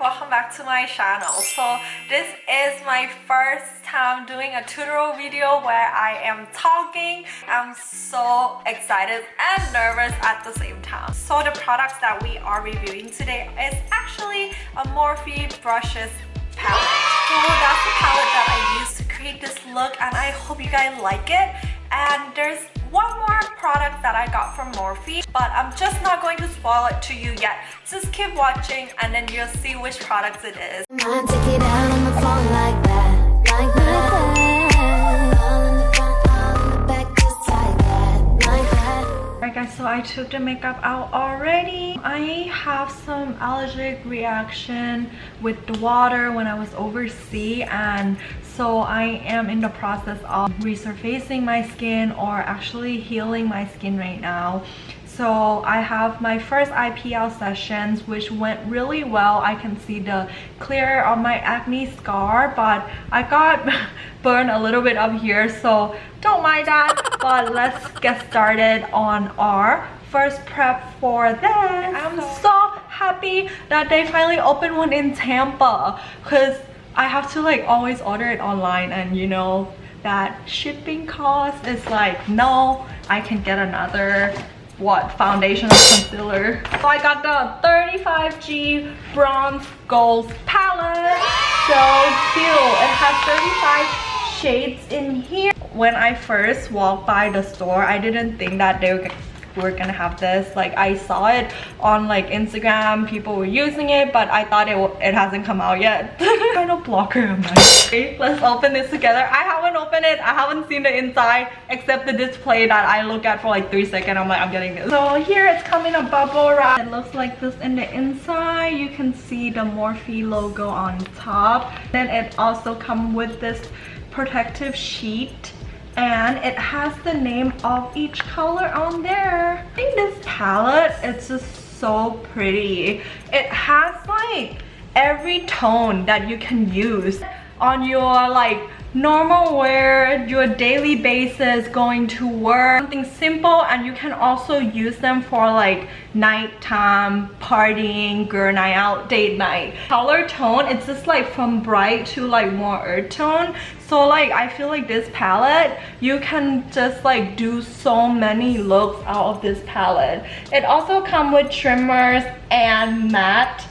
welcome back to my channel. So this is my first time doing a tutorial video where I am talking. I'm so excited and nervous at the same time. So the products that we are reviewing today is actually a Morphe brushes palette. So that's the palette that I used to create this look, and I hope you guys like it. And there's one more product that I got from Morphe, but I'm just not going to spoil it to you yet. Just keep watching and then you'll see which products it is. Alright guys, so I took the makeup out already. I have some allergic reaction with the water when I was overseas, and so I am in the process of resurfacing my skin or actually healing my skin right now. So I have my first IPL sessions, which went really well. I can see the clear of my acne scar, but I got burned a little bit up here, so don't mind that. But let's get started on our first prep for that. I'm so happy that they finally opened one in Tampa, because I have to like always order it online, and you know that shipping cost is like, no, I can get another foundation or concealer. So I got the 35G Bronze Gold palette. So cute. It has 35 shades in here. When I first walked by the store, I didn't think that they were gonna have this. Like, I saw it on like Instagram, people were using it, but I thought it hasn't come out yet. Kind of blocker am I? Okay, let's open this together. I haven't opened it, I haven't seen the inside except the display that I look at for like 3 seconds. I'm like, I'm getting this. So here it's coming a bubble wrap. It looks like this in the inside. You can see the Morphe logo on top. Then it also comes with this protective sheet, and it has the name of each color on there. I think this palette, it's just so pretty. It has like every tone that you can use on your like normal wear, your daily basis, going to work, something simple. And you can also use them for like nighttime partying, girl night out, date night. Color tone, it's just like from bright to like more earth tone. So like I feel like this palette, you can just like do so many looks out of this palette. It also comes with trimmers and matte.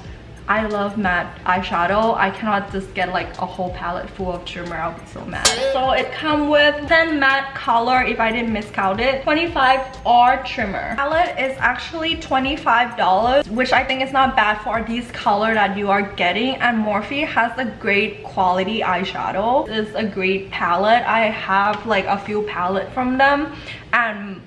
I love matte eyeshadow. I cannot just get like a whole palette full of trimmer. I'll be so mad. So it comes with 10 matte color, if I didn't miscount it, 25 or trimmer. Palette is actually $25, which I think is not bad for these color that you are getting. And Morphe has a great quality eyeshadow. It's a great palette. I have like a few palettes from them, and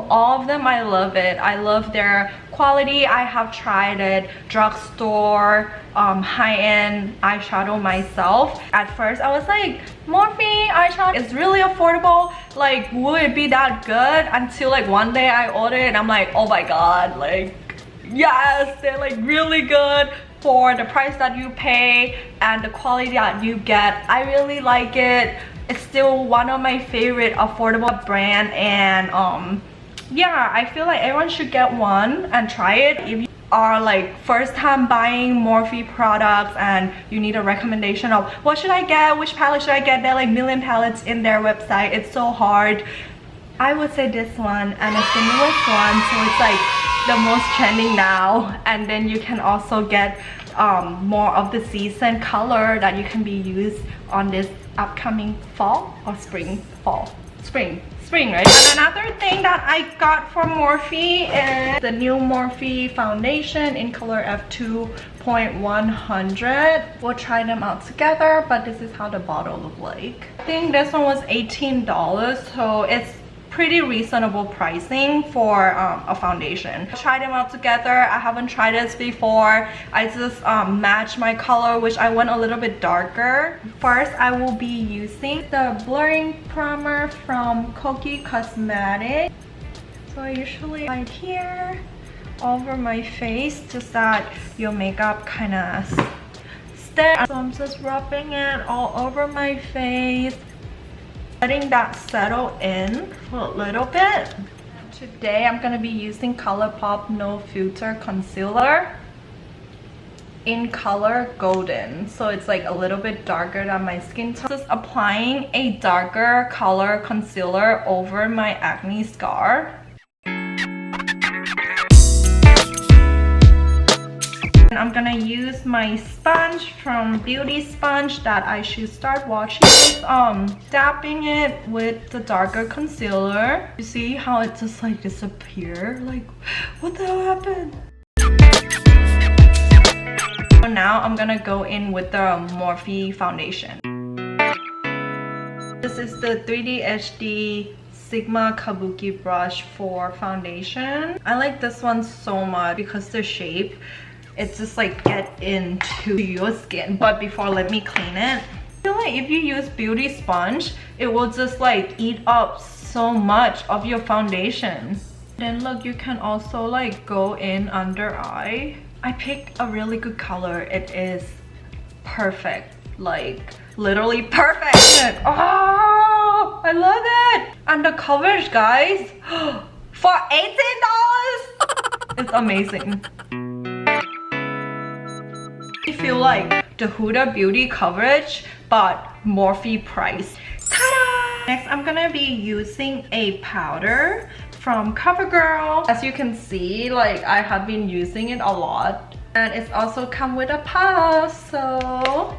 all of them, I love it. I love their quality. I have tried it drugstore high-end eyeshadow myself. At first I was like, Morphe eyeshadow is really affordable, like would it be that good? Until like one day I ordered it and I'm like, oh my god, like yes, they're like really good for the price that you pay and the quality that you get. I really like it. It's still one of my favorite affordable brand, and yeah, I feel like everyone should get one and try it. If you are like first time buying Morphe products and you need a recommendation of what should I get, which palette should I get, there are like million palettes in their website. It's so hard. I would say this one, and it's the newest one, so it's like the most trending now. And then you can also get more of the season color that you can be used on this upcoming fall or spring, spring, right? And another thing that I got from Morphe is the new Morphe foundation in color F2.100. We'll try them out together, but this is how the bottle looks like. I think this one was $18, so it's pretty reasonable pricing for a foundation. Try them out together. I haven't tried this before. I just matched my color, which I went a little bit darker. First, I will be using the blurring primer from Kokie Cosmetics. So I usually right here over my face, just that your makeup kind of stays. So I'm just rubbing it all over my face, letting that settle in for a little bit. Today I'm going to be using ColourPop No Filter Concealer. in color golden, so it's like a little bit darker than my skin tone. Just applying a darker color concealer over my acne scar. And I'm gonna use my sponge from Beauty Sponge that I should start washing with, dapping it with the darker concealer. You see how it just like disappeared? Like, what the hell happened? So now I'm gonna go in with the Morphe foundation. This is the 3D HD Sigma Kabuki brush for foundation. I like this one so much because the shape, it's just like get into your skin. But before, let me clean it. I feel like if you use Beauty Sponge, it will just like eat up so much of your foundation. Then look, you can also like go in under eye. I picked a really good color. It is perfect, like literally perfect. Oh, I love it. And the coverage, guys, for $18, it's amazing. I feel like the Huda Beauty coverage, but Morphe price. Ta-da! Next, I'm gonna be using a powder from CoverGirl. As you can see, like I have been using it a lot, and it's also come with a puff, so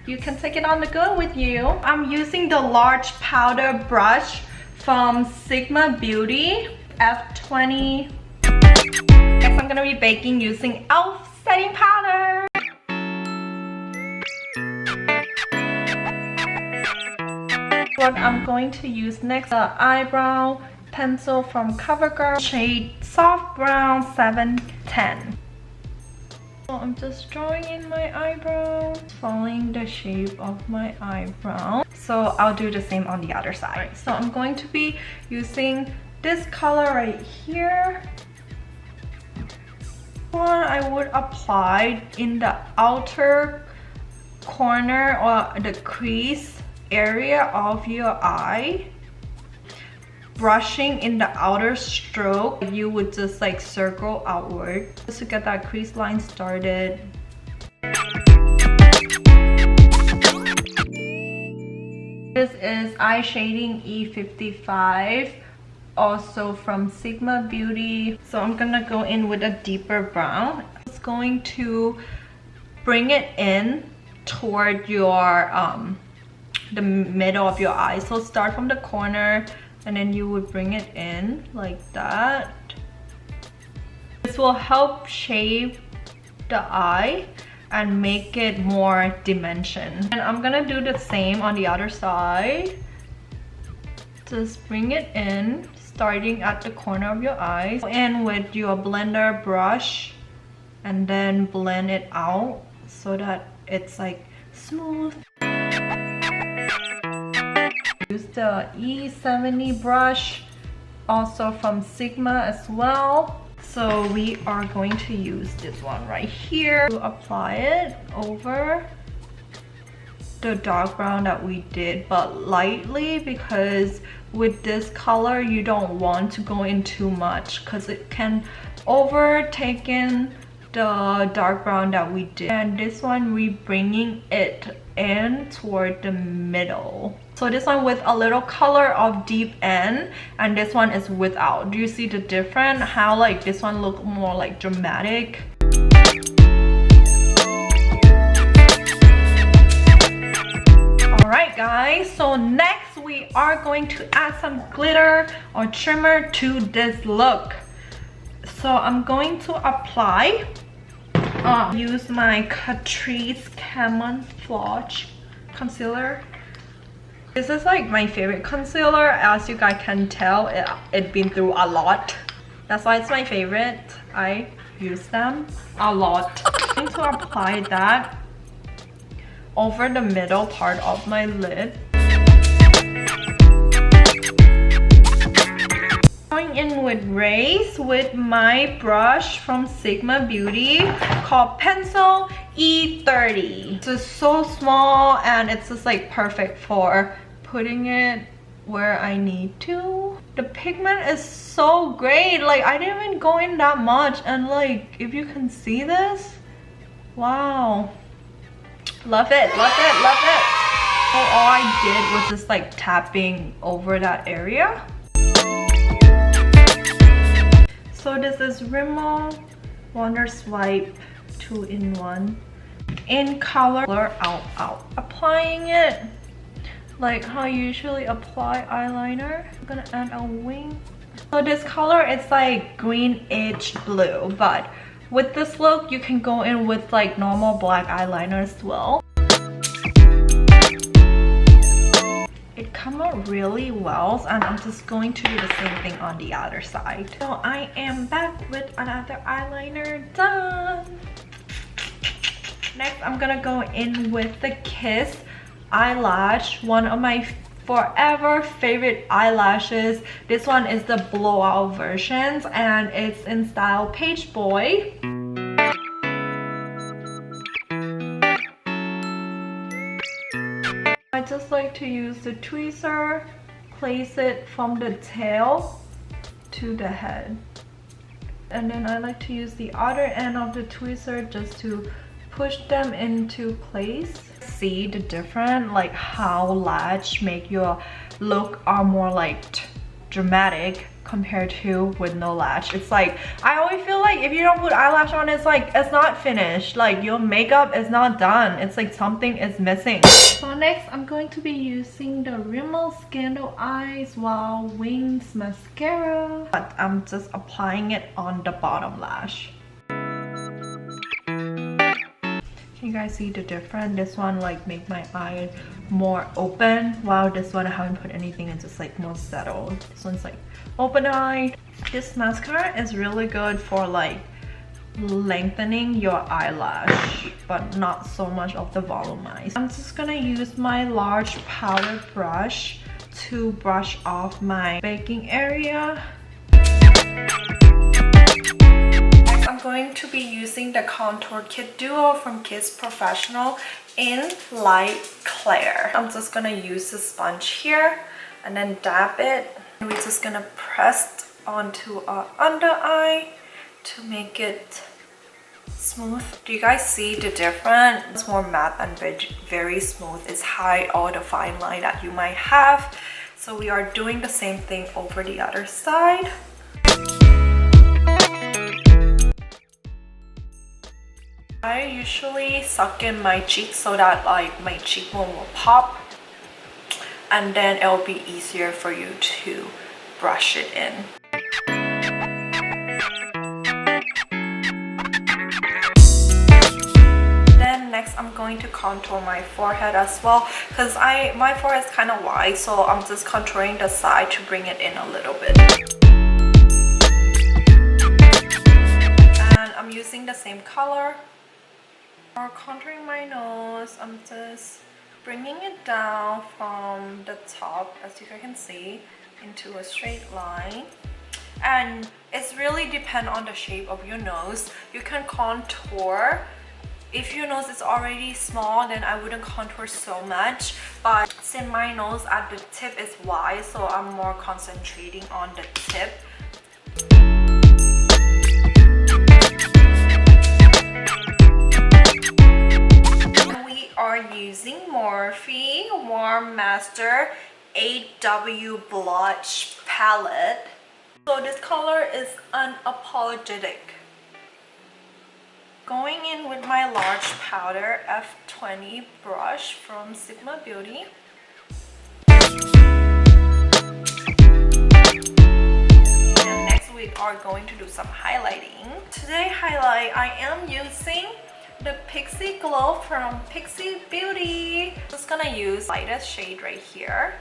you can take it on the go with you. I'm using the large powder brush from sigmabeauty F20. Next, I'm gonna be baking using e.l.f. setting powder. What I'm going to use next, the eyebrow pencil from CoverGirl, shade Soft Brown 710. So I'm just drawing in my eyebrows, following the shape of my eyebrow. So I'll do the same on the other side. Right, so I'm going to be using this color right here. One I would apply in the outer corner or the crease area of your eye. Brushing in the outer stroke, you would just like circle outward just to get that crease line started. This is eye shading E55, also from Sigma Beauty. So I'm gonna go in with a deeper brown. It's going to bring it in toward your the middle of your eye. So start from the corner and then you would bring it in like that. This will help shape the eye and make it more dimension. And I'm gonna do the same on the other side. Just bring it in, starting at the corner of your eye. Go in with your blender brush and then blend it out so that it's like smooth. Use the E70 brush, also from Sigma as well. So we are going to use this one right here to apply it over the dark brown that we did, but lightly, because with this color you don't want to go in too much because it can overtake in the dark brown that we did. And this one we bringing it in toward the middle. So this one with a little color of deep end, and this one is without. Do you see the difference? How like this one look more like dramatic. Alright guys, so next we are going to add some glitter or trimmer to this look. So I'm going to apply use my Catrice Camouflage concealer. This is like my favorite concealer. As you guys can tell, it's been through a lot. That's why it's my favorite. I use them a lot. I'm going to apply that over the middle part of my lid. Going in with Race with my brush from Sigma Beauty called Pencil E30. It's just so small and it's just like perfect for putting it where I need to. The pigment is so great. Like, I didn't even go in that much, and like, if you can see this, wow, love it, love it, love it. So all I did was just like tapping over that area. So this is Rimmel Wonder Swipe 2-in-1 in color out. Applying it like how I usually apply eyeliner. I'm gonna add a wing. So this color is like greenish blue, but with this look you can go in with like normal black eyeliner as well. It come out really well, and I'm just going to do the same thing on the other side. So I am back with another eyeliner done. Next I'm gonna go in with the Kiss eyelash, one of my forever favorite eyelashes. This one is the blowout versions, and it's in style Pageboy. I just like to use the tweezer, place it from the tail to the head, and then I like to use the other end of the tweezer just to push them into place. See the difference, like how lash make your look are more like dramatic compared to with no lash. It's like, I always feel like if you don't put eyelash on, it's like it's not finished, like your makeup is not done, it's like something is missing. So next I'm going to be using the Rimmel Scandal Eyes Wow Wings mascara, but I'm just applying it on the bottom lash. You guys see the difference? This one like make my eye more open, while this one I haven't put anything, it's just like more settled. This one's like open eye. This mascara is really good for like lengthening your eyelash, but not so much of the volumize. I'm just gonna use my large powder brush to brush off my baking area. I'm going to be using the Contour Kit Duo from Kids Professional in Light Clear. I'm just gonna use the sponge here and then dab it. And we're just gonna press onto our under eye to make it smooth. Do you guys see the difference? It's more matte and very smooth. It's hide all the fine line that you might have. So we are doing the same thing over the other side. I usually suck in my cheek so that like my cheekbone will pop, and then it'll be easier for you to brush it in. Then next I'm going to contour my forehead as well, because my forehead is kind of wide, so I'm just contouring the side to bring it in a little bit. And I'm using the same color. For contouring my nose, I'm just bringing it down from the top, as you guys can see, into a straight line. And it's really depend on the shape of your nose. You can contour. If your nose is already small, then I wouldn't contour so much. But since my nose at the tip is wide, so I'm more concentrating on the tip. Are using Morphe Warm Master 8W Blush Palette. So this color is Unapologetic. Going in with my large powder F20 brush from sigmabeauty. And next we are going to do some highlighting. Today highlight, I am using the PixiGlow from Pixi Beauty. Just gonna use lightest shade right here.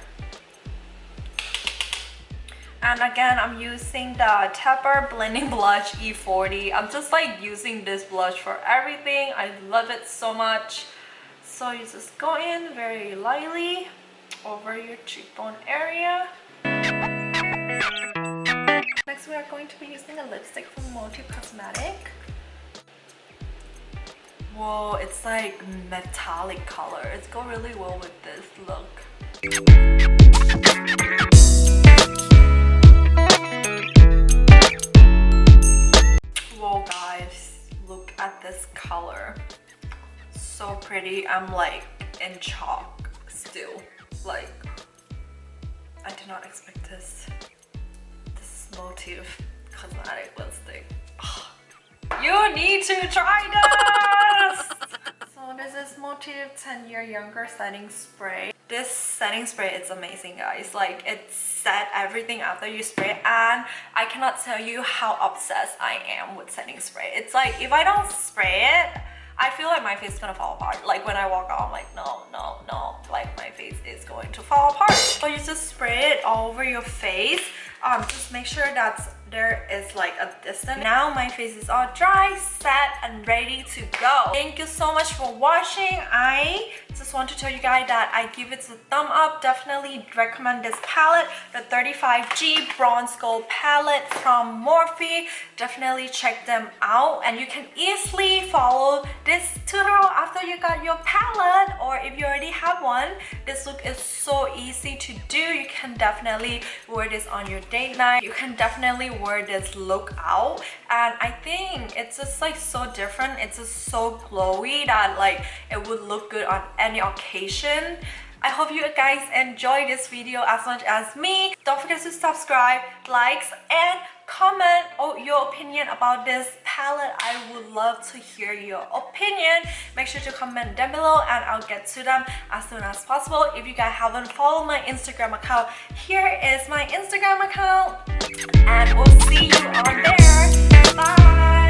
And again, I'm using the Tapper Blending Blush E40. I'm just like using this blush for everything. I love it so much. So you just go in very lightly over your cheekbone area. Next we are going to be using a lipstick from Multipack. Whoa, it's like metallic color. It's go really well with this look. Whoa guys, look at this color. So pretty. I'm like in shock still. Like, I did not expect this. This Motif cosmetic lipstick. You need to try this! So this is Motif 10-Year Younger Setting Spray. This setting spray is amazing guys. Like, it set everything after you spray, and I cannot tell you how obsessed I am with setting spray. It's like, if I don't spray it, I feel like my face is gonna fall apart. Like when I walk out, I'm like, no, no, no. Like my face is going to fall apart. So you just spray it all over your face. Just make sure that there is like a distance. Now my face is all dry, set, and ready to go. Thank you so much for watching. I just want to tell you guys that I give it a thumb up. Definitely recommend this palette, the 35G Bronze Gold palette from Morphe. Definitely check them out, and you can easily follow this tutorial after you got your palette, or if you already have one. This look is so easy to do. You can definitely wear this on your date night. You can definitely wear this look out, and I think it's just like so different. It's just so glowy that like it would look good on any occasion. I hope you guys enjoy this video as much as me. Don't forget to subscribe, likes, and comment your opinion about this palette. I would love to hear your opinion. Make sure to comment down below and I'll get to them as soon as possible. If you guys haven't followed my Instagram account, here is my Instagram account, and we'll see you on there. Bye!